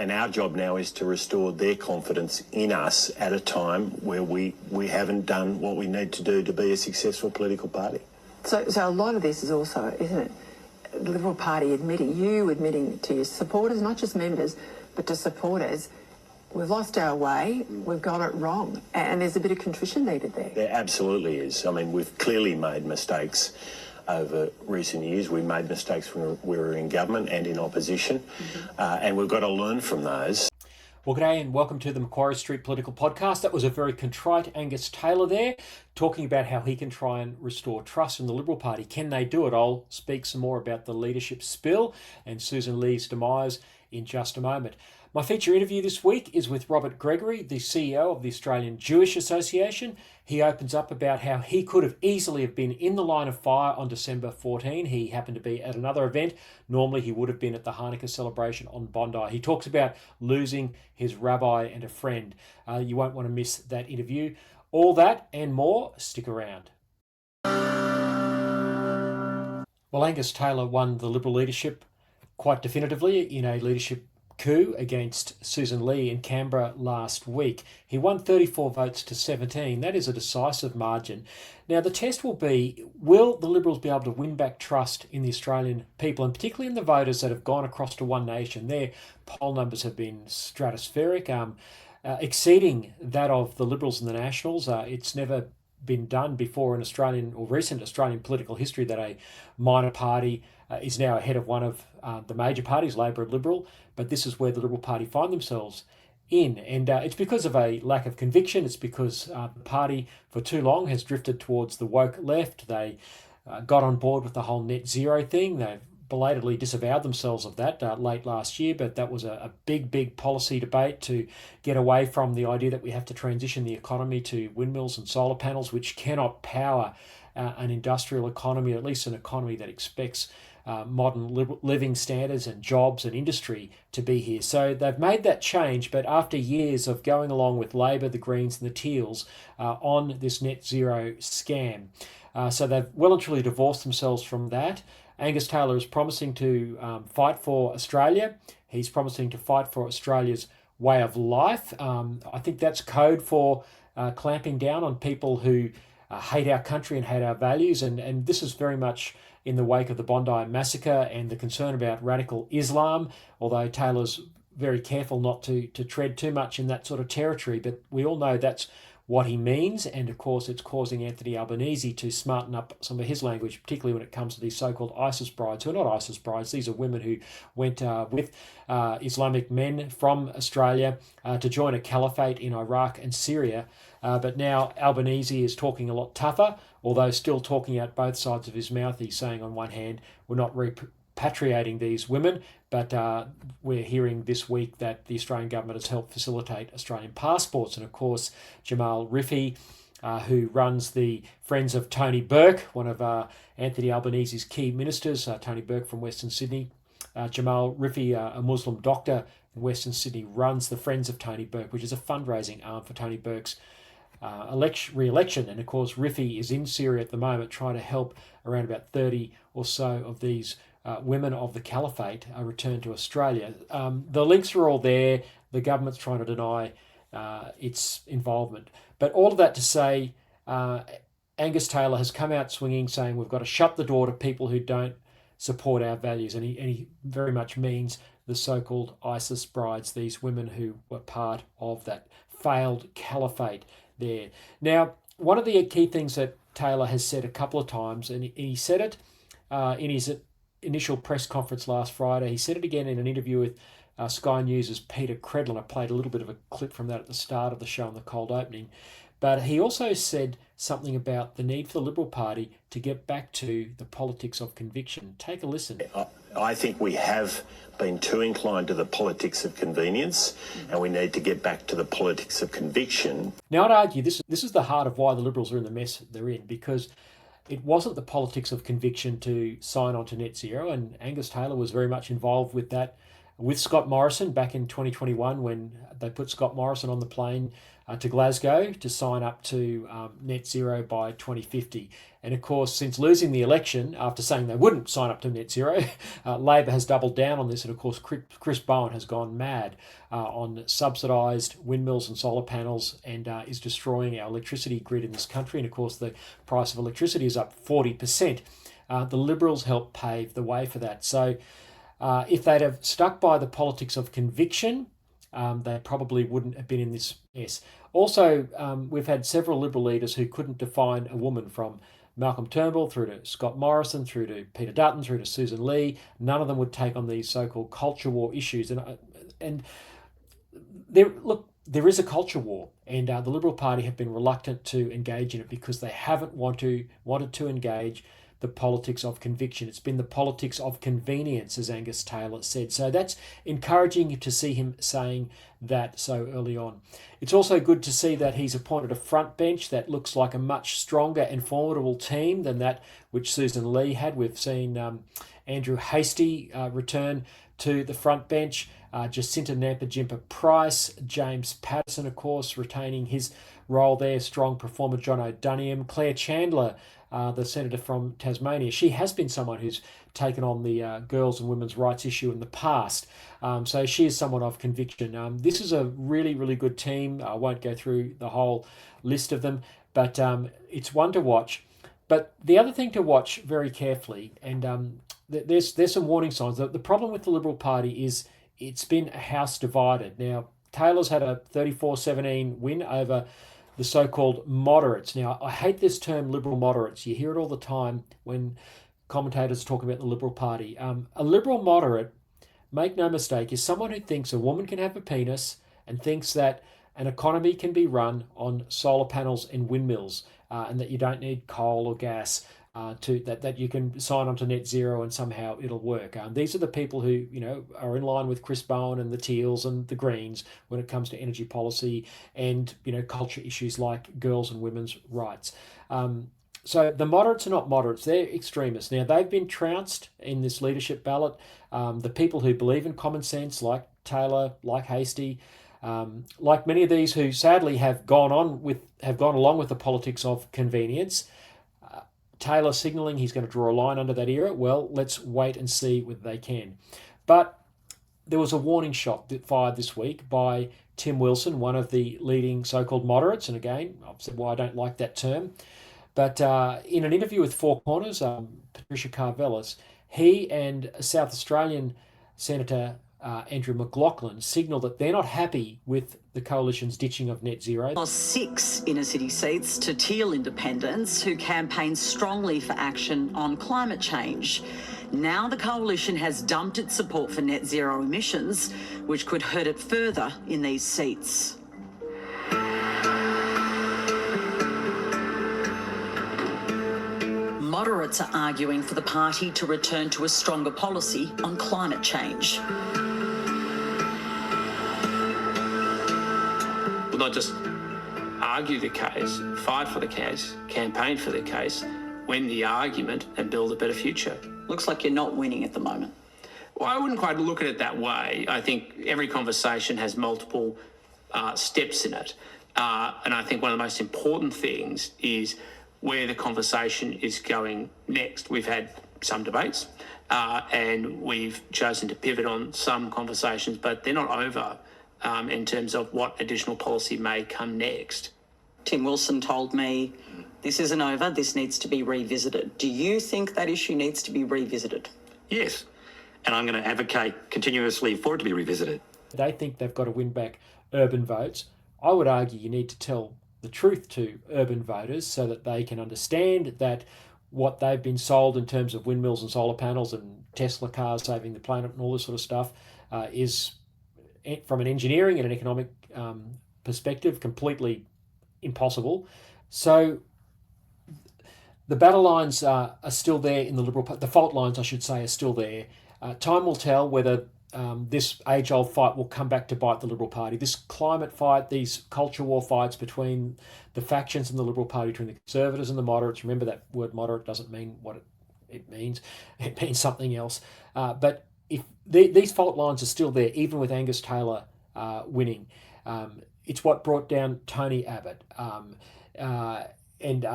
And our job now is to restore their confidence in us at a time where we haven't done what we need to do to be a successful political party. So a lot of this is also, isn't it, the Liberal Party admitting to your supporters, not just members, but to supporters, we've lost our way, we've got it wrong, and there's a bit of contrition needed there. There absolutely is. I mean, we've clearly made mistakes over recent years. We made mistakes when we were in government and in opposition, and we've got to learn from those. Well, g'day and welcome to the Macquarie Street Political Podcast. That was a very contrite Angus Taylor there, talking about how he can try and restore trust in the Liberal Party. Can they do it? I'll speak some more about the leadership spill and Susan Lee's demise in just a moment. My feature interview this week is with Robert Gregory, the CEO of the Australian Jewish Association. He opens up about how he could have easily have been in the line of fire on December 14. He happened to be at another event. Normally he would have been at the Hanukkah celebration on Bondi. He talks about losing his rabbi and a friend. You won't want to miss that interview. All that and more, stick around. Well, Angus Taylor won the Liberal leadership quite definitively in a leadership coup against Susan Lee in Canberra last week. He won 34 votes to 17. That is a decisive margin. Now, the test will be, will the Liberals be able to win back trust in the Australian people, and particularly in the voters that have gone across to One Nation? Their poll numbers have been stratospheric, exceeding that of the Liberals and the Nationals. It's never been done before in Australian or recent Australian political history that a minor party is now ahead of one of the major parties, Labor and Liberal, but this is where the Liberal Party find themselves in. And it's because of a lack of conviction. It's because the party for too long has drifted towards the woke left. They got on board with the whole net zero thing. They've belatedly disavowed themselves of that late last year, but that was a big policy debate to get away from the idea that we have to transition the economy to windmills and solar panels, which cannot power an industrial economy, or at least an economy that expects modern living standards and jobs and industry to be here. So they've made that change, but after years of going along with Labor, the Greens and the Teals on this net zero scam. So they've well and truly divorced themselves from that. Angus Taylor is promising to fight for Australia. He's promising to fight for Australia's way of life. I think that's code for clamping down on people who hate our country and hate our values. And this is very much in the wake of the Bondi massacre and the concern about radical Islam, although Taylor's very careful not to tread too much in that sort of territory. But we all know that's what he means, and of course it's causing Anthony Albanese to smarten up some of his language, particularly when it comes to these so-called ISIS brides, who are not ISIS brides. These are women who went with Islamic men from Australia to join a caliphate in Iraq and Syria. But now Albanese is talking a lot tougher, although still talking out both sides of his mouth. He's saying on one hand, we're not repatriating these women, but we're hearing this week that the Australian government has helped facilitate Australian passports. And of course, Jamal Rifi, who runs the Friends of Tony Burke, one of Anthony Albanese's key ministers, Tony Burke from Western Sydney. Jamal Rifi, a Muslim doctor in Western Sydney, runs the Friends of Tony Burke, which is a fundraising arm for Tony Burke's re-election. And of course, Rifi is in Syria at the moment trying to help around about 30 or so of these women of the caliphate return to Australia. The links are all there. The government's trying to deny its involvement. But all of that to say, Angus Taylor has come out swinging, saying we've got to shut the door to people who don't support our values. And he very much means the so-called ISIS brides, these women who were part of that failed caliphate there. Now, one of the key things that Taylor has said a couple of times, and he said it in his initial press conference last Friday. He said it again in an interview with Sky News' Peter Credlin. I played a little bit of a clip from that at the start of the show in the cold opening. But he also said something about the need for the Liberal Party to get back to the politics of conviction. Take a listen. I think we have been too inclined to the politics of convenience, and we need to get back to the politics of conviction. Now, I'd argue this is the heart of why the Liberals are in the mess they're in, because it wasn't the politics of conviction to sign on to net zero, and Angus Taylor was very much involved with that with Scott Morrison back in 2021 when they put Scott Morrison on the plane to Glasgow to sign up to net zero by 2050. And of course, since losing the election after saying they wouldn't sign up to net zero, Labor has doubled down on this. And of course, Chris Bowen has gone mad on subsidised windmills and solar panels and is destroying our electricity grid in this country. And of course, the price of electricity is up 40%. The Liberals helped pave the way for that. So if they'd have stuck by the politics of conviction, they probably wouldn't have been in this mess. Also, we've had several Liberal leaders who couldn't define a woman, from Malcolm Turnbull through to Scott Morrison, through to Peter Dutton, through to Susan Lee. None of them would take on these so-called culture war issues. And there is a culture war, and the Liberal Party have been reluctant to engage in it because they haven't wanted to engage the politics of conviction. It's been the politics of convenience, as Angus Taylor said. So that's encouraging to see him saying that so early on. It's also good to see that he's appointed a front bench that looks like a much stronger and formidable team than that which Susan Lee had. We've seen Andrew Hastie return to the front bench, Jacinta Nampijinpa-Price, James Patterson, of course, retaining his role there, strong performer John O'Duniam, Claire Chandler, the senator from Tasmania. She has been someone who's taken on the girls and women's rights issue in the past. So she is someone of conviction. This is a really, really good team. I won't go through the whole list of them, but it's one to watch. But the other thing to watch very carefully, and there's some warning signs. The problem with the Liberal Party is it's been a house divided. Now, Taylor's had a 34-17 win over the so-called moderates. Now, I hate this term Liberal moderates. You hear it all the time when commentators talk about the Liberal Party. A Liberal moderate, make no mistake, is someone who thinks a woman can have a penis and thinks that an economy can be run on solar panels and windmills, and that you don't need coal or gas, that you can sign on to net zero and somehow it'll work. These are the people who are in line with Chris Bowen and the Teals and the Greens when it comes to energy policy and culture issues like girls and women's rights. So the moderates are not moderates, they're extremists. Now, they've been trounced in this leadership ballot. The people who believe in common sense, like Taylor, like Hastie, like many of these who sadly have gone along with the politics of convenience. Taylor signalling he's going to draw a line under that era. Well, let's wait and see whether they can. But there was a warning shot that fired this week by Tim Wilson, one of the leading so-called moderates. And again, I've said why I don't like that term. But in an interview with Four Corners, Patricia Karvelis, he and South Australian Senator Andrew McLaughlin signalled that they're not happy with the coalition's ditching of net zero. Lost 6 inner city seats to Teal independents who campaigned strongly for action on climate change. Now the coalition has dumped its support for net zero emissions, which could hurt it further in these seats. Moderates are arguing for the party to return to a stronger policy on climate change. Not just argue the case, fight for the case, campaign for the case, win the argument and build a better future. Looks like you're not winning at the moment. Well, I wouldn't quite look at it that way. I think every conversation has multiple steps in it. And I think one of the most important things is where the conversation is going next. We've had some debates and we've chosen to pivot on some conversations, but they're not over. In terms of what additional policy may come next. Tim Wilson told me this isn't over, this needs to be revisited. Do you think that issue needs to be revisited? Yes, and I'm going to advocate continuously for it to be revisited. They think they've got to win back urban votes. I would argue you need to tell the truth to urban voters so that they can understand that what they've been sold in terms of windmills and solar panels and Tesla cars saving the planet and all this sort of stuff is, from an engineering and an economic perspective, completely impossible. So the battle lines are still there in the Liberal Party. The fault lines, I should say, are still there. Time will tell whether this age-old fight will come back to bite the Liberal Party. This climate fight, these culture war fights between the factions in the Liberal Party, between the Conservatives and the moderates. Remember, that word moderate doesn't mean what it means. It means something else. But if these fault lines are still there, even with Angus Taylor winning, it's what brought down Tony Abbott, and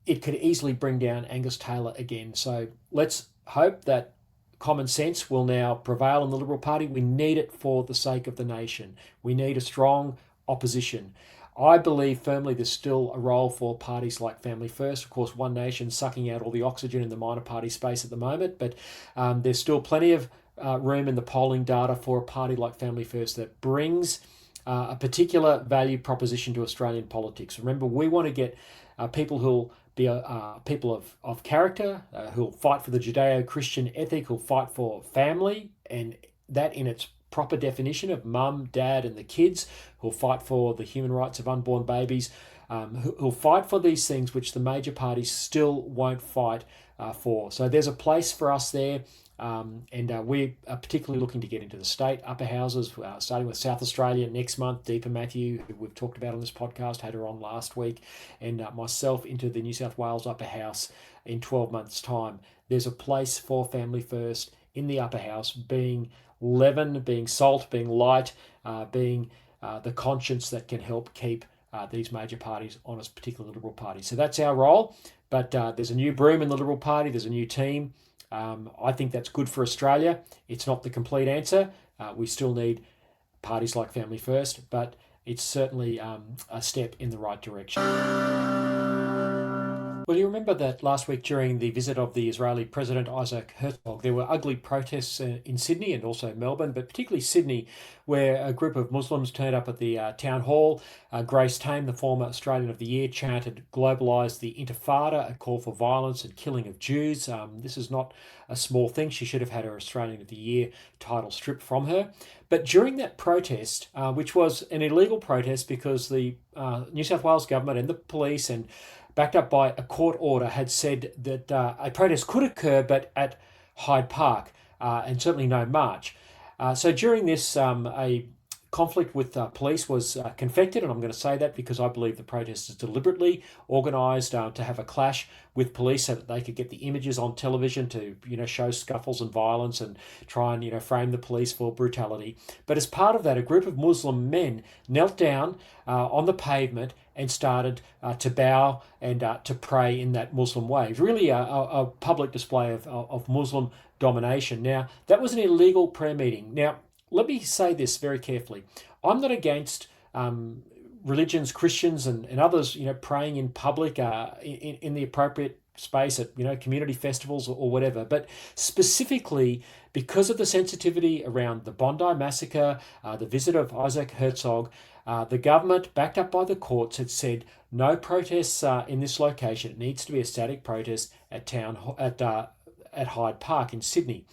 it could easily bring down Angus Taylor again. So let's hope that common sense will now prevail in the Liberal Party. We need it for the sake of the nation. We need a strong opposition. I believe firmly there's still a role for parties like Family First. Of course, One Nation sucking out all the oxygen in the minor party space at the moment, but there's still plenty of room in the polling data for a party like Family First that brings a particular value proposition to Australian politics. Remember, we want to get people who'll be people of character, who'll fight for the Judeo-Christian ethic, who'll fight for family, and that in its proper definition of mum, dad, and the kids, who'll fight for the human rights of unborn babies, who'll fight for these things which the major parties still won't fight for. So there's a place for us there. And we are particularly looking to get into the state upper houses, starting with South Australia next month. Deepa Matthew, who we've talked about on this podcast, had her on last week, and myself into the New South Wales upper house in 12 months' time. There's a place for Family First in the upper house, being leaven, being salt, being light, being the conscience that can help keep these major parties honest, particularly the Liberal Party. So that's our role. But there's a new broom in the Liberal Party. There's a new team. I think that's good for Australia. It's not the complete answer. We still need parties like Family First, but it's certainly a step in the right direction. Well, you remember that last week during the visit of the Israeli President Isaac Herzog, there were ugly protests in Sydney and also Melbourne, but particularly Sydney, where a group of Muslims turned up at the town hall. Grace Tame, the former Australian of the Year, chanted "Globalise the Intifada," a call for violence and killing of Jews. This is not a small thing. She should have had her Australian of the Year title stripped from her. But during that protest, which was an illegal protest because the New South Wales government and the police, and backed up by a court order, had said that a protest could occur, but at Hyde Park, and certainly no march. So during this, a conflict with police was confected, and I'm going to say that because I believe the protest is deliberately organised to have a clash with police so that they could get the images on television to, show scuffles and violence and try and, frame the police for brutality. But as part of that, a group of Muslim men knelt down on the pavement and started to bow and to pray in that Muslim way. Really a public display of Muslim domination. Now, that was an illegal prayer meeting. Now, let me say this very carefully. I'm not against religions, Christians and others, praying in public in the appropriate space at, community festivals or whatever. But specifically, because of the sensitivity around the Bondi massacre, the visit of Isaac Herzog, the government, backed up by the courts, had said no protests in this location. It needs to be a static protest at Hyde Park in Sydney.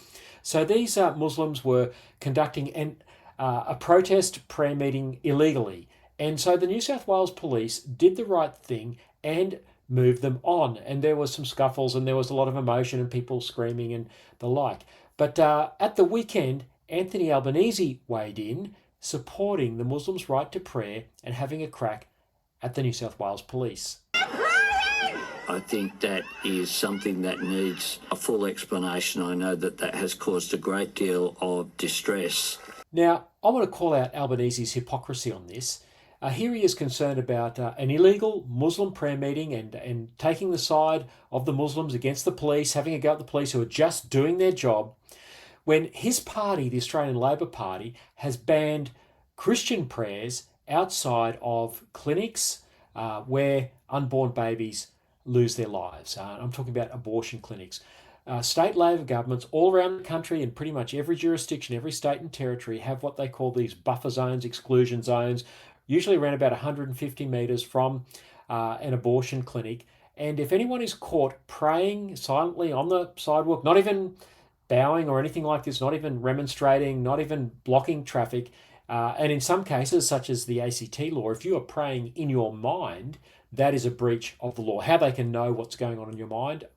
So these Muslims were conducting a protest prayer meeting illegally. And so the New South Wales police did the right thing and moved them on. And there was some scuffles and there was a lot of emotion and people screaming and the like. But at the weekend, Anthony Albanese weighed in, supporting the Muslims' right to prayer and having a crack at the New South Wales police. I think that is something that needs a full explanation. I know that has caused a great deal of distress. Now, I want to call out Albanese's hypocrisy on this. Here he is concerned about an illegal Muslim prayer meeting and taking the side of the Muslims against the police, having a go at the police who are just doing their job, when his party, the Australian Labor Party, has banned Christian prayers outside of clinics where unborn babies lose their lives. I'm talking about abortion clinics. State Labor governments all around the country, in pretty much every jurisdiction, every state and territory, have what they call these buffer zones, exclusion zones, usually around about 150 metres from an abortion clinic. And if anyone is caught praying silently on the sidewalk, not even bowing or anything like this, not even remonstrating, not even blocking traffic, and in some cases, such as the ACT law, if you are praying in your mind, that is a breach of the law. How they can know what's going on in your mind,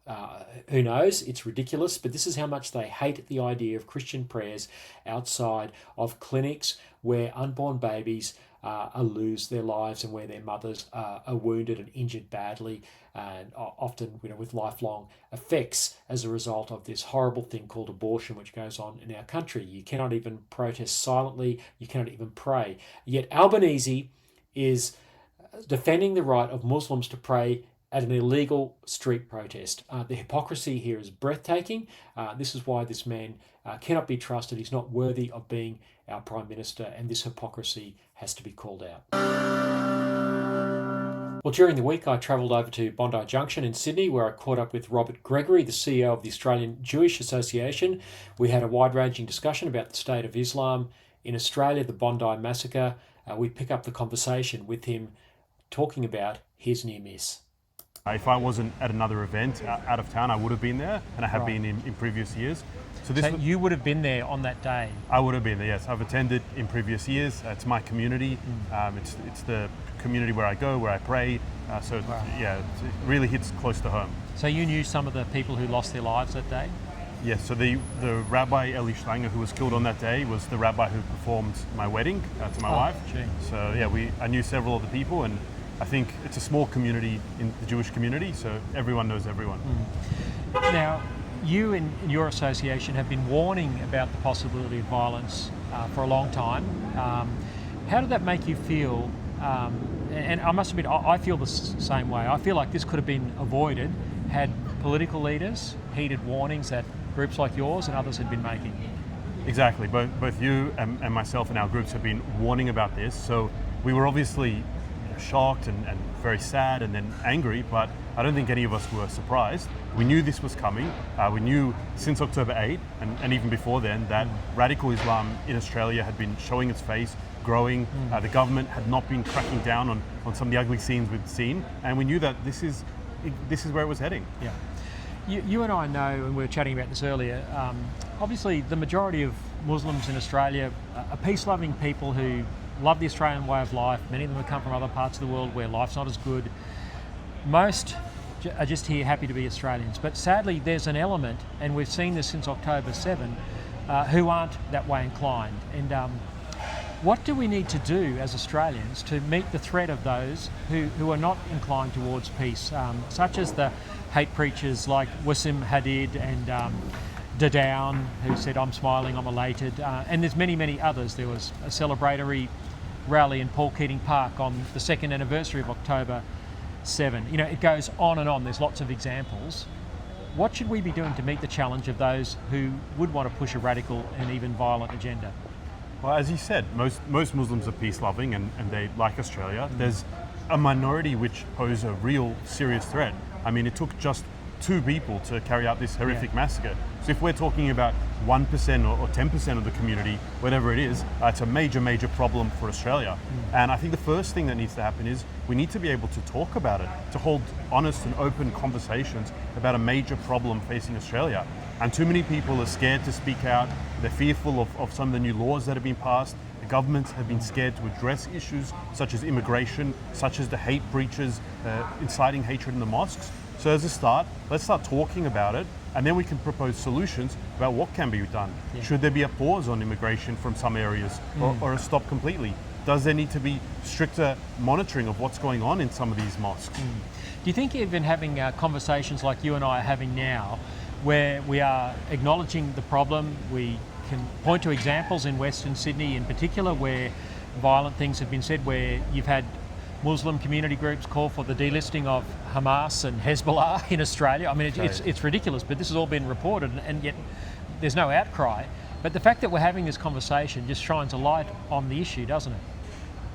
who knows? It's ridiculous, but this is how much they hate the idea of Christian prayers outside of clinics where unborn babies lose their lives and where their mothers are wounded and injured badly, and often with lifelong effects as a result of this horrible thing called abortion, which goes on in our country. You cannot even protest silently. You cannot even pray. Yet Albanese is defending the right of Muslims to pray at an illegal street protest. The hypocrisy here is breathtaking. This is why this man cannot be trusted. He's not worthy of being our Prime Minister, and this hypocrisy has to be called out. Well, during the week, I travelled over to Bondi Junction in Sydney, where I caught up with Robert Gregory, the CEO of the Australian Jewish Association. We had a wide-ranging discussion about the state of Islam in Australia, the Bondi massacre. We pick up the conversation with him talking about his near miss. If I wasn't at another event out of town, I would have been there, and I have been in previous years. So you would have been there on that day? I would have been there, yes. I've attended in previous years. It's my community. It's the community where I go, where I pray. It really hits close to home. So you knew some of the people who lost their lives that day? Yes, so the Rabbi Eli Schlanger, who was killed on that day, was the rabbi who performed my wedding to my wife. Gee. So yeah, I knew several of the people, and I think it's a small community in the Jewish community, so everyone knows everyone. Now, you and your association have been warning about the possibility of violence for a long time. How did that make you feel? And I must admit, I feel the same way. I feel like this could have been avoided had political leaders heeded warnings that groups like yours and others had been making. Exactly. Both you and myself and our groups have been warning about this. So we were obviously shocked and very sad and then angry, but I don't think any of us were surprised. We knew this was coming. We knew since October 8 and even before then that radical Islam in Australia had been showing its face, growing. The government had not been cracking down on some of the ugly scenes we'd seen, and we knew that this is where it was heading. Yeah. You and I know, and we were chatting about this earlier, obviously the majority of Muslims in Australia are peace-loving people who love the Australian way of life. Many of them have come from other parts of the world where life's not as good. Most are just here happy to be Australians. But sadly, there's an element, and we've seen this since October 7, who aren't that way inclined. And what do we need to do as Australians to meet the threat of those who are not inclined towards peace, such as the hate preachers like Wassim Hadid and Dadown, who said, "I'm smiling, I'm elated," and there's many, many others. There was a celebratory rally in Paul Keating Park on the second anniversary of October 7. You know, it goes on and on. There's lots of examples. What should we be doing to meet the challenge of those who would want to push a radical and even violent agenda? Well, as you said, most Muslims are peace-loving and they like Australia. There's a minority which pose a real serious threat. I mean, it took just 2 people to carry out this horrific massacre. So if we're talking about 1% or 10% of the community, whatever it is, it's a major, major problem for Australia. And I think the first thing that needs to happen is we need to be able to talk about it, to hold honest and open conversations about a major problem facing Australia. And too many people are scared to speak out. They're fearful of some of the new laws that have been passed. The governments have been scared to address issues such as immigration, such as the hate breaches, inciting hatred in the mosques. So as a start, let's start talking about it, and then we can propose solutions about what can be done. Yeah. Should there be a pause on immigration from some areas or a stop completely? Does there need to be stricter monitoring of what's going on in some of these mosques? Do you think even having conversations like you and I are having now, where we are acknowledging the problem, we can point to examples in Western Sydney in particular where violent things have been said, where you've had Muslim community groups call for the delisting of Hamas and Hezbollah in Australia. I mean, it's ridiculous, but this has all been reported, and yet there's no outcry. But the fact that we're having this conversation just shines a light on the issue, doesn't it?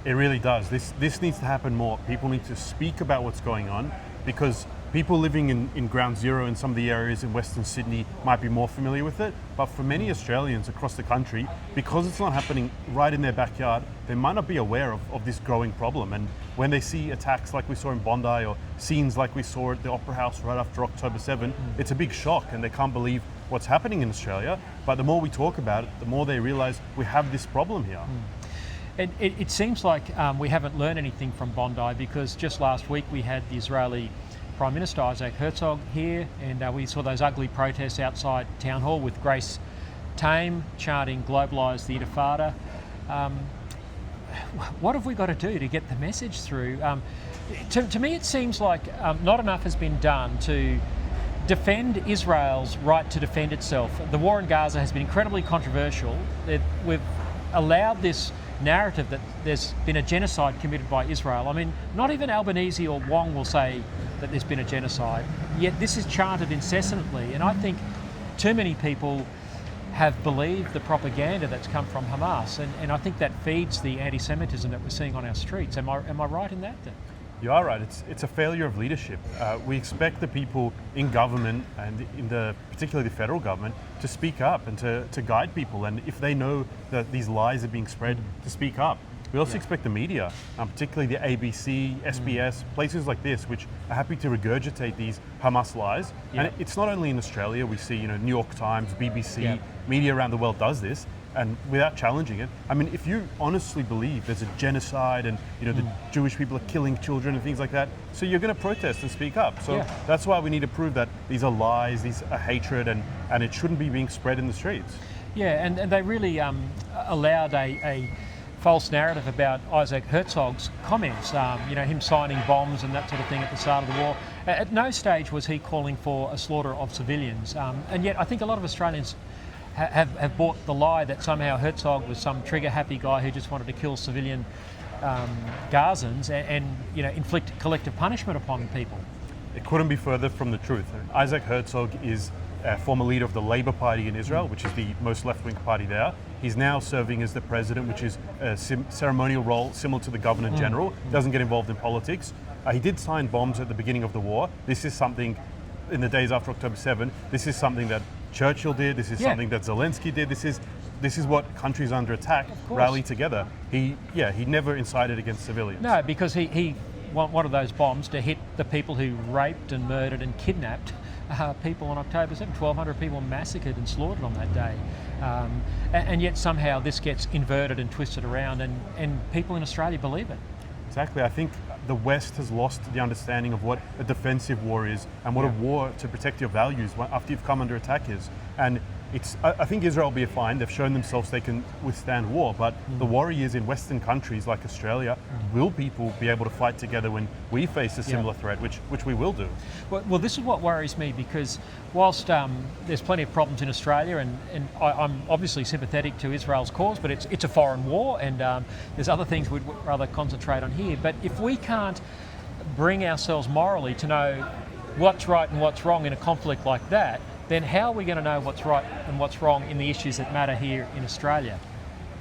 It really does. This needs to happen more. People need to speak about what's going on, because people living in Ground Zero in some of the areas in Western Sydney might be more familiar with it, but for many Australians across the country, because it's not happening right in their backyard, they might not be aware of this growing problem. And when they see attacks like we saw in Bondi or scenes like we saw at the Opera House right after October 7, it's a big shock and they can't believe what's happening in Australia. But the more we talk about it, the more they realise we have this problem here. It seems like we haven't learned anything from Bondi, because just last week we had the Israeli Prime Minister Isaac Herzog here, and we saw those ugly protests outside Town Hall with Grace Tame chanting "Globalise the Intifada." what have we got to do to get the message through? To me, it seems like not enough has been done to defend Israel's right to defend itself. The war in Gaza has been incredibly controversial. We've allowed this narrative that there's been a genocide committed by Israel. I mean, not even Albanese or Wong will say that there's been a genocide, yet this is chanted incessantly, and I think too many people have believed the propaganda that's come from Hamas, and I think that feeds the anti-Semitism that we're seeing on our streets. Am I right in that then? You are right. It's a failure of leadership. We expect the people in government and particularly the federal government to speak up and to guide people. And if they know that these lies are being spread, to speak up. We also expect the media, particularly the ABC, SBS, places like this, which are happy to regurgitate these Hamas lies. And it's not only in Australia. We see, New York Times, BBC, media around the world does this. And without challenging it, I mean, if you honestly believe there's a genocide and the Jewish people are killing children and things like that, so you're going to protest and speak up. So that's why we need to prove that these are lies, these are hatred, and it shouldn't be being spread in the streets. Yeah, and they really allowed a false narrative about Isaac Herzog's comments, him signing bombs and that sort of thing at the start of the war. At no stage was he calling for a slaughter of civilians, and yet I think a lot of Australians have bought the lie that somehow Herzog was some trigger-happy guy who just wanted to kill civilian Gazans and inflict collective punishment upon people. It couldn't be further from the truth. Isaac Herzog is a former leader of the Labour Party in Israel, which is the most left-wing party there. He's now serving as the president, which is a ceremonial role similar to the Governor General. Doesn't get involved in politics. He did sign bombs at the beginning of the war. This is something, in the days after October 7, this is something that Churchill did. This is something that Zelensky did. This is what countries under attack rally together. He never incited against civilians. No, because he wanted those bombs to hit the people who raped and murdered and kidnapped people on October 7. 1,200 people massacred and slaughtered on that day. And yet somehow this gets inverted and twisted around, and people in Australia believe it. Exactly. I think the West has lost the understanding of what a defensive war is and what a war to protect your values after you've come under attack is. And I think Israel will be fine. They've shown themselves they can withstand war, but the worry is in Western countries like Australia, will people be able to fight together when we face a similar threat, which we will do? Well, this is what worries me, because whilst there's plenty of problems in Australia, and I'm obviously sympathetic to Israel's cause, but it's a foreign war, and there's other things we'd rather concentrate on here. But if we can't bring ourselves morally to know what's right and what's wrong in a conflict like that, then how are we going to know what's right and what's wrong in the issues that matter here in Australia?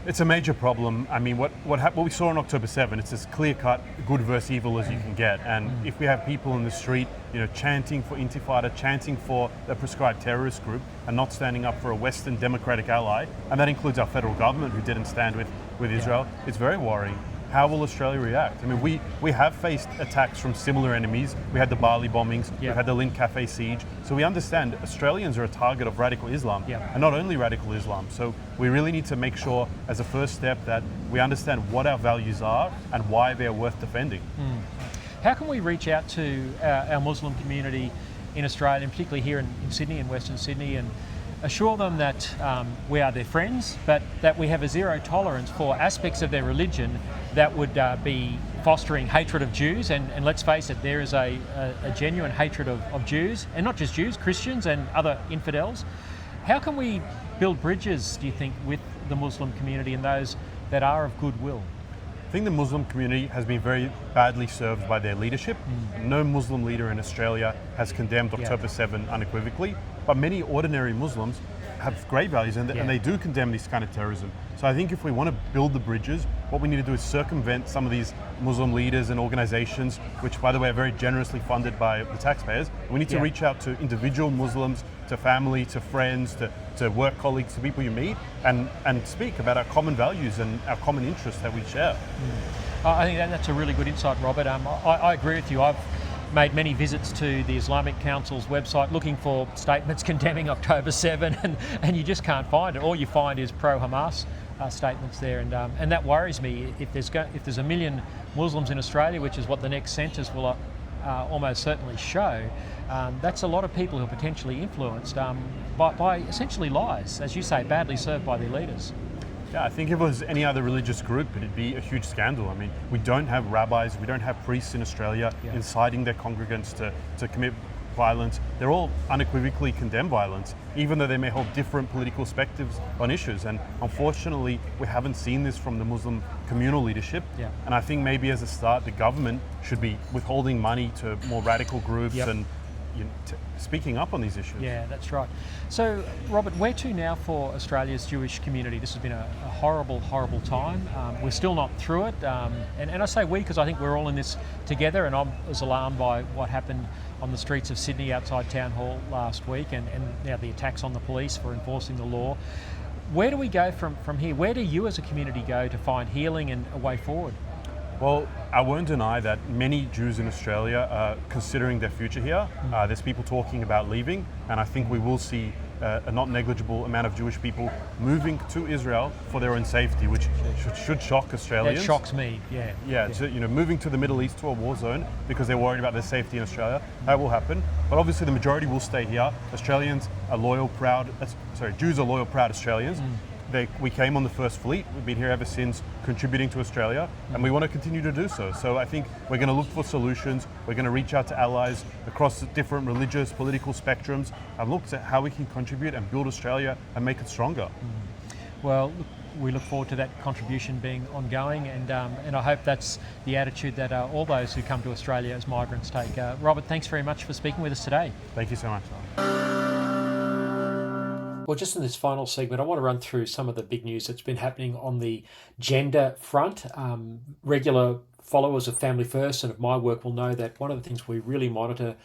It's a major problem. I mean, what we saw on October 7, it's as clear-cut good versus evil as you can get. And if we have people in the street, chanting for Intifada, chanting for a prescribed terrorist group, and not standing up for a Western democratic ally, and that includes our federal government who didn't stand with Israel, it's very worrying. How will Australia react? I mean, we have faced attacks from similar enemies. We had the Bali bombings, we've had the Lynn Cafe siege. So we understand Australians are a target of radical Islam, and not only radical Islam. So we really need to make sure as a first step that we understand what our values are and why they're worth defending. How can we reach out to our Muslim community in Australia, and particularly here in Sydney and Western Sydney, and assure them that we are their friends, but that we have a zero tolerance for aspects of their religion that would be fostering hatred of Jews, and let's face it, there is a genuine hatred of Jews, and not just Jews, Christians and other infidels. How can we build bridges, do you think, with the Muslim community and those that are of goodwill? I think the Muslim community has been very badly served by their leadership. No Muslim leader in Australia has condemned October 7 unequivocally, but many ordinary Muslims have great values and they do condemn this kind of terrorism. So I think if we want to build the bridges, what we need to do is circumvent some of these Muslim leaders and organizations, which by the way are very generously funded by the taxpayers. We need to reach out to individual Muslims, to family, to friends, to work colleagues, to people you meet, and speak about our common values and our common interests that we share. I think that's a really good insight, Robert. I agree with you. I've made many visits to the Islamic Council's website looking for statements condemning October 7, and you just can't find it. All you find is pro-Hamas statements there, and that worries me. If there's a million Muslims in Australia, which is what the next census will almost certainly show, that's a lot of people who are potentially influenced by essentially lies, as you say, badly served by their leaders. Yeah, I think if it was any other religious group, it'd be a huge scandal. I mean, we don't have rabbis, we don't have priests in Australia inciting their congregants to commit violence. They're all unequivocally condemn violence, even though they may hold different political perspectives on issues. And unfortunately, we haven't seen this from the Muslim communal leadership. Yeah. And I think maybe as a start, the government should be withholding money to more radical groups and speaking up on these issues. Yeah, that's right. So, Robert, where to now for Australia's Jewish community? This has been a horrible, horrible time. We're still not through it. And I say we because I think we're all in this together, and I'm as alarmed by what happened on the streets of Sydney outside Town Hall last week and now the attacks on the police for enforcing the law. Where do we go from here? Where do you as a community go to find healing and a way forward? Well, I won't deny that many Jews in Australia are considering their future here. There's people talking about leaving, and I think we will see a not negligible amount of Jewish people moving to Israel for their own safety, which should shock Australians. That shocks me, yeah. Yeah, so, moving to the Middle East to a war zone because they're worried about their safety in Australia, that will happen. But obviously the majority will stay here. Australians are loyal, proud, Jews are loyal, proud Australians. We came on the first fleet. We've been here ever since, contributing to Australia, and we want to continue to do so. So I think we're going to look for solutions. We're going to reach out to allies across different religious, political spectrums, and look at how we can contribute and build Australia and make it stronger. Well, we look forward to that contribution being ongoing, and I hope that's the attitude that all those who come to Australia as migrants take. Robert, thanks very much for speaking with us today. Thank you so much. Well, just in this final segment, I want to run through some of the big news that's been happening on the gender front. Regular followers of Family First and of my work will know that one of the things we really monitor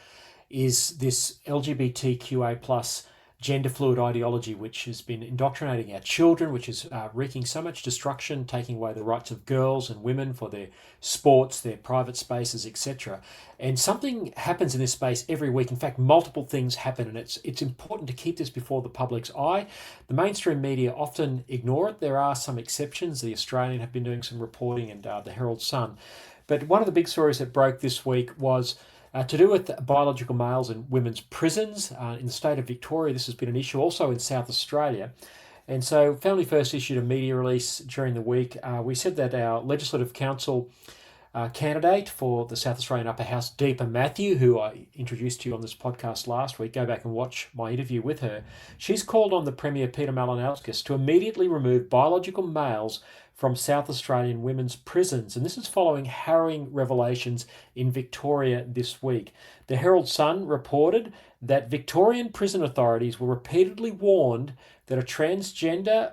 is this LGBTQA plus gender fluid ideology, which has been indoctrinating our children, which is wreaking so much destruction, taking away the rights of girls and women for their sports, their private spaces, etc. And something happens in this space every week. In fact, multiple things happen, and it's important to keep this before the public's eye. The mainstream media often ignore it. There are some exceptions. The Australian have been doing some reporting, and the Herald Sun. But one of the big stories that broke this week was to do with biological males in women's prisons. In the state of Victoria, this has been an issue also in South Australia. And so Family First issued a media release during the week. We said that our Legislative Council candidate for the South Australian Upper House, Deepa Matthew, who I introduced to you on this podcast last week, go back and watch my interview with her, she's called on the Premier Peter Malinauskas to immediately remove biological males from South Australian women's prisons. And this is following harrowing revelations in Victoria this week. The Herald Sun reported that Victorian prison authorities were repeatedly warned that a transgender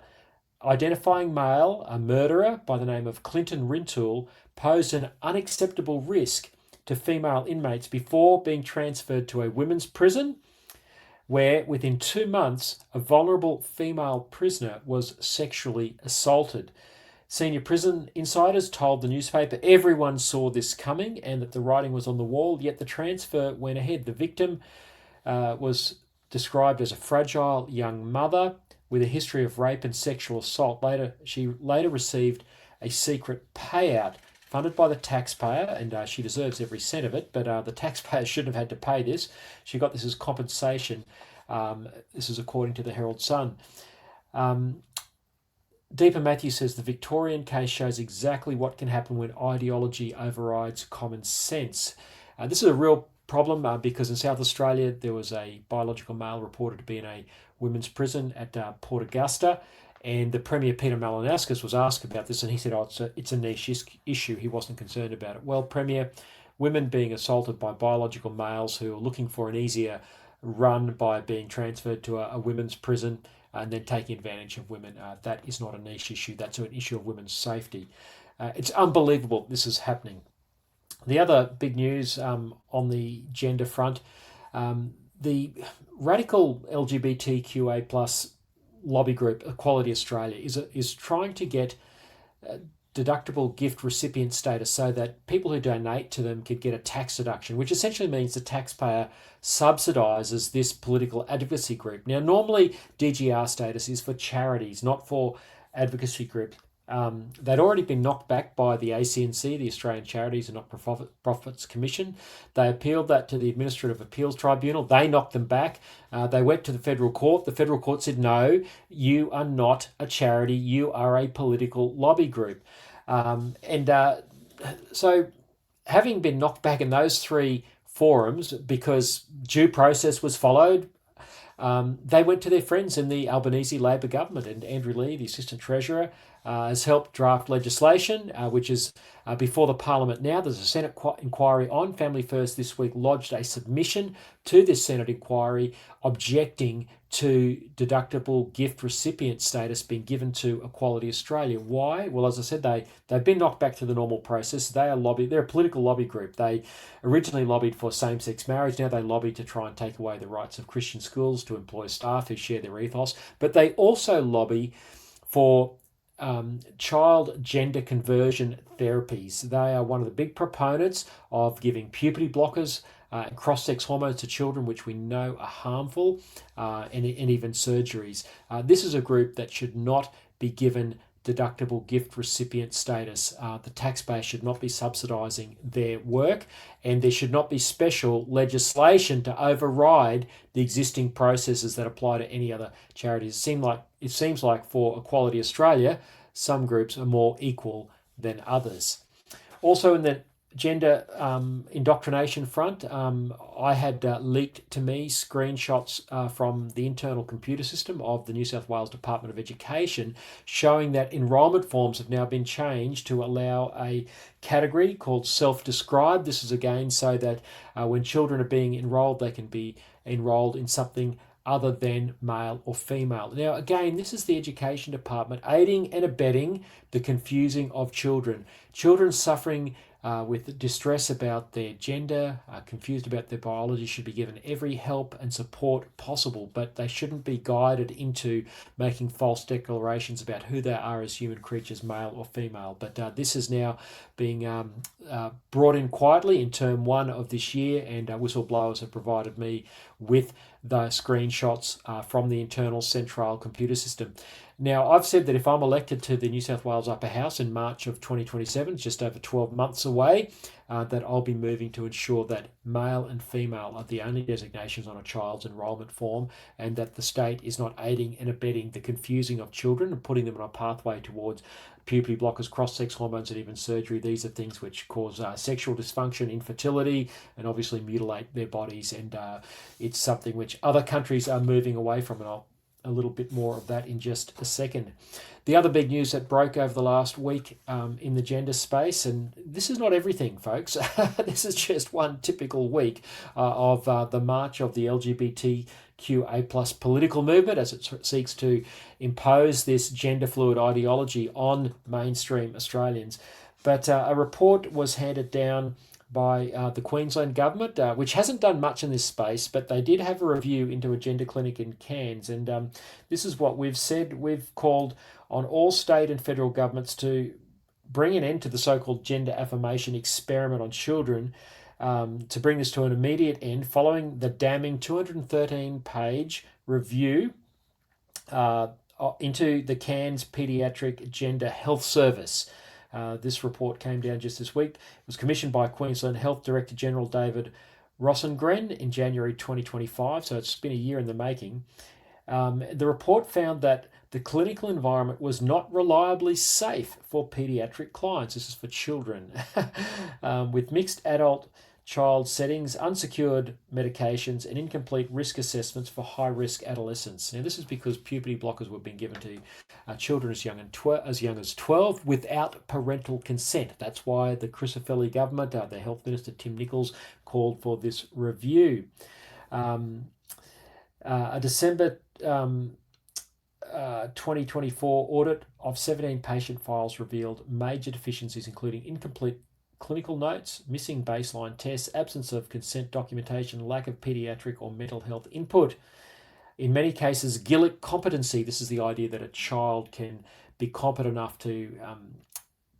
identifying male, a murderer by the name of Clinton Rintoul, posed an unacceptable risk to female inmates before being transferred to a women's prison, where within 2 months a vulnerable female prisoner was sexually assaulted. Senior prison insiders told the newspaper everyone saw this coming and that the writing was on the wall, yet the transfer went ahead. The victim was described as a fragile young mother with a history of rape and sexual assault. She later received a secret payout funded by the taxpayer, and she deserves every cent of it, but the taxpayer shouldn't have had to pay this. She got this as compensation. This is according to the Herald Sun. Deepa Matthew says the Victorian case shows exactly what can happen when ideology overrides common sense. This is a real problem because in South Australia there was a biological male reported to be in a women's prison at Port Augusta, and the Premier Peter Malinauskas was asked about this, and he said, it's a niche issue. He wasn't concerned about it. Well, Premier, women being assaulted by biological males who are looking for an easier run by being transferred to a women's prison and then taking advantage of women, that is not a niche issue. That's an issue of women's safety. It's unbelievable this is happening. The other big news on the gender front, the radical LGBTQA plus lobby group Equality Australia is trying to get deductible gift recipient status so that people who donate to them could get a tax deduction, which essentially means the taxpayer subsidises this political advocacy group. Now, normally DGR status is for charities, not for advocacy groups. They'd already been knocked back by the ACNC, the Australian Charities and Not-for-Profits Commission. They appealed that to the Administrative Appeals Tribunal. They knocked them back. They went to the federal court. The federal court said, no, you are not a charity. You are a political lobby group. So having been knocked back in those three forums because due process was followed, they went to their friends in the Albanese Labor government, and Andrew Lee, the Assistant Treasurer, has helped draft legislation, which is before the Parliament now. There's a Senate inquiry on Family First this week, lodged a submission to this Senate inquiry objecting to deductible gift recipient status being given to Equality Australia. Why? Well, as I said, they've been knocked back to the normal process. They're a political lobby group. They originally lobbied for same-sex marriage. Now they lobby to try and take away the rights of Christian schools to employ staff who share their ethos. But they also lobby for child gender conversion therapies. They are one of the big proponents of giving puberty blockers and cross-sex hormones to children, which we know are harmful, and even surgeries. This is a group that should not be given deductible gift recipient status. The taxpayer should not be subsidising their work, and there should not be special legislation to override the existing processes that apply to any other charities. It seems like for Equality Australia, some groups are more equal than others. Also in the gender indoctrination front, I had leaked to me screenshots from the internal computer system of the New South Wales Department of Education showing that enrolment forms have now been changed to allow a category called self-described. This is again so that when children are being enrolled, they can be enrolled in something other than male or female. Now, again, this is the Education Department aiding and abetting the confusing of children. Children suffering with distress about their gender, confused about their biology, should be given every help and support possible, but they shouldn't be guided into making false declarations about who they are as human creatures, male or female. But this is now being brought in quietly in term 1 of this year, and whistleblowers have provided me with the screenshots from the internal central computer system. Now, I've said that if I'm elected to the New South Wales Upper House in March of 2027, just over 12 months away, that I'll be moving to ensure that male and female are the only designations on a child's enrolment form, and that the state is not aiding and abetting the confusing of children and putting them on a pathway towards puberty blockers, cross-sex hormones, and even surgery. These are things which cause sexual dysfunction, infertility, and obviously mutilate their bodies. And it's something which other countries are moving away from, and I'll a little bit more of that in just a second. The other big news that broke over the last week in the gender space, and this is not everything, folks. This is just one typical week of the march of the LGBTQA+ political movement as it seeks to impose this gender fluid ideology on mainstream Australians. But a report was handed down by the Queensland government, which hasn't done much in this space, but they did have a review into a gender clinic in Cairns. And this is what we've said. We've called on all state and federal governments to bring an end to the so-called gender affirmation experiment on children, to bring this to an immediate end following the damning 213-page review into the Cairns Paediatric Gender Health Service. This report came down just this week. It was commissioned by Queensland Health Director General David Rossengren in January 2025, so it's been a year in the making. The report found that the clinical environment was not reliably safe for paediatric clients. This is for children, with mixed adult-child settings, unsecured medications, and incomplete risk assessments for high-risk adolescents. Now, this is because puberty blockers were being given to children as young as 12 without parental consent. That's why the Crisafulli government, the Health Minister Tim Nicholls, called for this review. A December 2024 audit of 17 patient files revealed major deficiencies, including incomplete clinical notes, missing baseline tests, absence of consent documentation, lack of paediatric or mental health input. In many cases, Gillick competency. This is the idea that a child can be competent enough to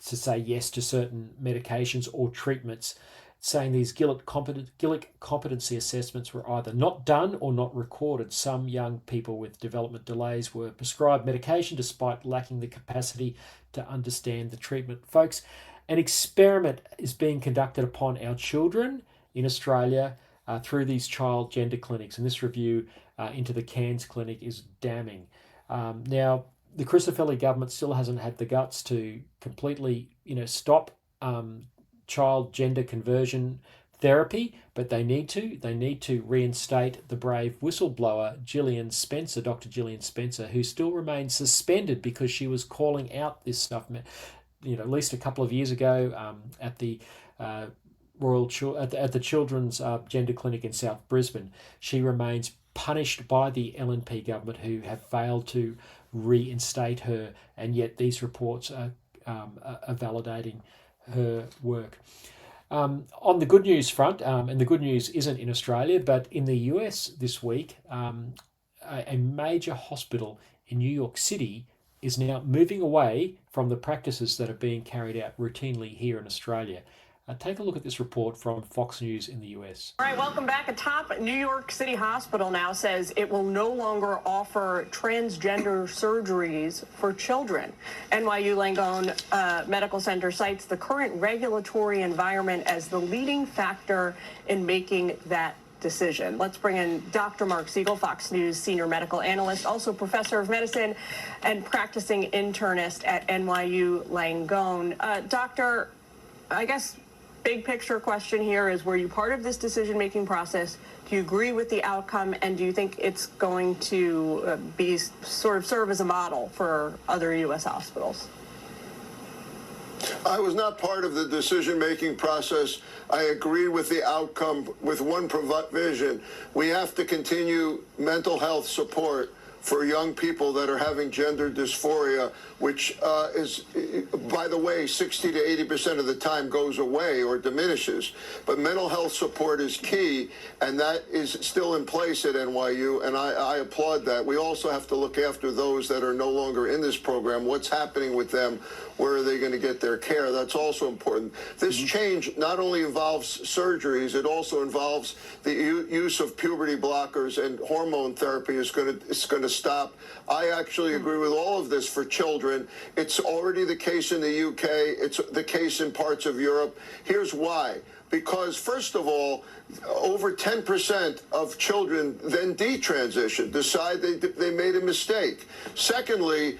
say yes to certain medications or treatments. saying these Gillick competency assessments were either not done or not recorded. Some young people with development delays were prescribed medication despite lacking the capacity to understand the treatment. Folks, an experiment is being conducted upon our children in Australia through these child gender clinics, and this review into the Cairns clinic is damning. Now, the Christofelli government still hasn't had the guts to completely, stop child gender conversion therapy, but they need to. They need to reinstate the brave whistleblower, Dr. Gillian Spencer, who still remains suspended because she was calling out this stuff, at least a couple of years ago at the at the Children's Gender Clinic in South Brisbane. She remains punished by the LNP government, who have failed to reinstate her, and yet these reports are validating her work. On the good news front, and the good news isn't in Australia, but in the US this week, a major hospital in New York City is now moving away from the practices that are being carried out routinely here in Australia. Take a look at this report from Fox News in the US. All right, welcome back. A top New York City hospital now says it will no longer offer transgender surgeries for children. NYU Langone Medical Center cites the current regulatory environment as the leading factor in making that decision. Let's bring in Dr. Mark Siegel, Fox News senior medical analyst, also professor of medicine and practicing internist at NYU Langone. Doctor, I guess big picture question here is, were you part of this decision-making process? Do you agree with the outcome, and do you think it's going to serve as a model for other U.S. hospitals? I was not part of the decision-making process. I agree with the outcome with one provision. We have to continue mental health support for young people that are having gender dysphoria, which is, by the way, 60 to 80% of the time goes away or diminishes. But mental health support is key, and that is still in place at NYU, and I applaud that. We also have to look after those that are no longer in this program. What's happening with them? Where are they going to get their care? That's also important. This change not only involves surgeries, it also involves the use of puberty blockers, and hormone therapy is going to stop. I actually agree with all of this for children. It's already the case in the UK. It's the case in parts of Europe. Here's why. Because, first of all, over 10% of children then detransition, decide they made a mistake. Secondly,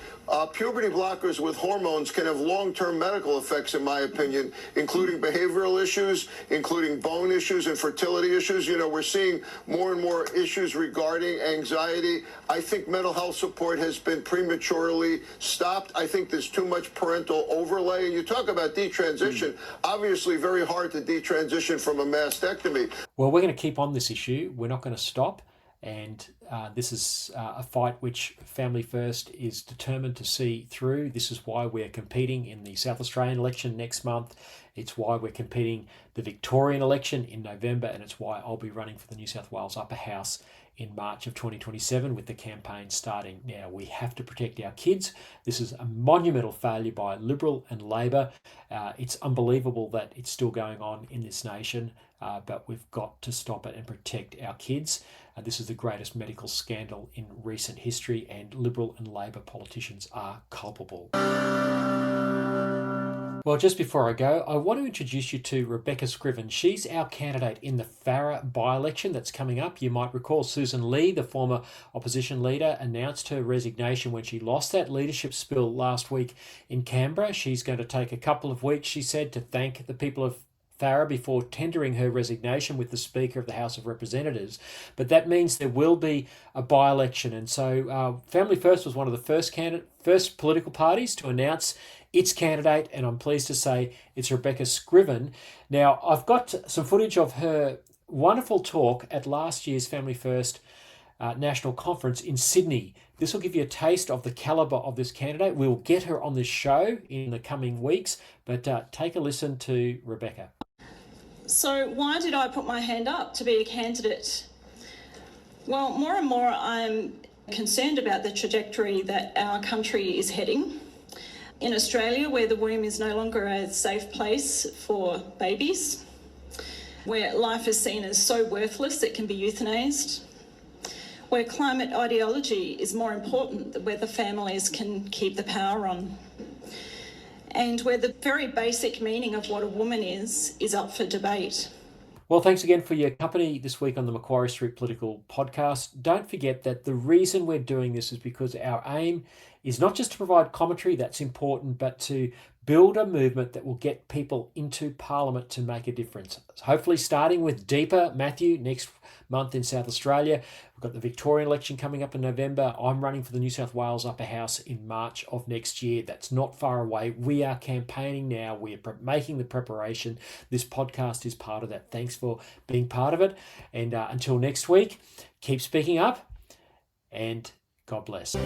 puberty blockers with hormones can have long-term medical effects, in my opinion, including behavioral issues, including bone issues and fertility issues. We're seeing more and more issues regarding anxiety. I think mental health support has been prematurely stopped. I think there's too much parental overlay. And you talk about detransition, obviously very hard to detransition from a mastectomy. Well, we're going to keep on this issue. We're not going to stop. And this is a fight which Family First is determined to see through. This is why we're competing in the South Australian election next month. It's why we're competing the Victorian election in November, and it's why I'll be running for the New South Wales Upper House in March of 2027 with the campaign starting now. We have to protect our kids. This is a monumental failure by Liberal and Labor. It's unbelievable that it's still going on in this nation, but we've got to stop it and protect our kids. This is the greatest medical scandal in recent history, and Liberal and Labor politicians are culpable. Well, just before I go, I want to introduce you to Rebecca Scriven. She's our candidate in the Farrer by-election that's coming up. You might recall Susan Lee, the former opposition leader, announced her resignation when she lost that leadership spill last week in Canberra. She's going to take a couple of weeks, she said, to thank the people of Farrer before tendering her resignation with the Speaker of the House of Representatives. But that means there will be a by-election. And so Family First was one of the first political parties to announce its candidate, and I'm pleased to say it's Rebecca Scriven. Now, I've got some footage of her wonderful talk at last year's Family First National Conference in Sydney. This will give you a taste of the calibre of this candidate. We'll get her on this show in the coming weeks, but take a listen to Rebecca. So why did I put my hand up to be a candidate? Well, more and more I'm concerned about the trajectory that our country is heading. In Australia, where the womb is no longer a safe place for babies, where life is seen as so worthless it can be euthanased, where climate ideology is more important than whether families can keep the power on, and where the very basic meaning of what a woman is up for debate. Well, thanks again for your company this week on the Macquarie Street Political Podcast. Don't forget that the reason we're doing this is because our aim is not just to provide commentary, that's important, but to build a movement that will get people into Parliament to make a difference. Hopefully starting with Deepa Matthew next month in South Australia. We've got the Victorian election coming up in November. I'm running for the New South Wales Upper House in March of next year. That's not far away. We are campaigning now. We're making the preparation. This podcast is part of that. Thanks for being part of it. And until next week, keep speaking up and God bless.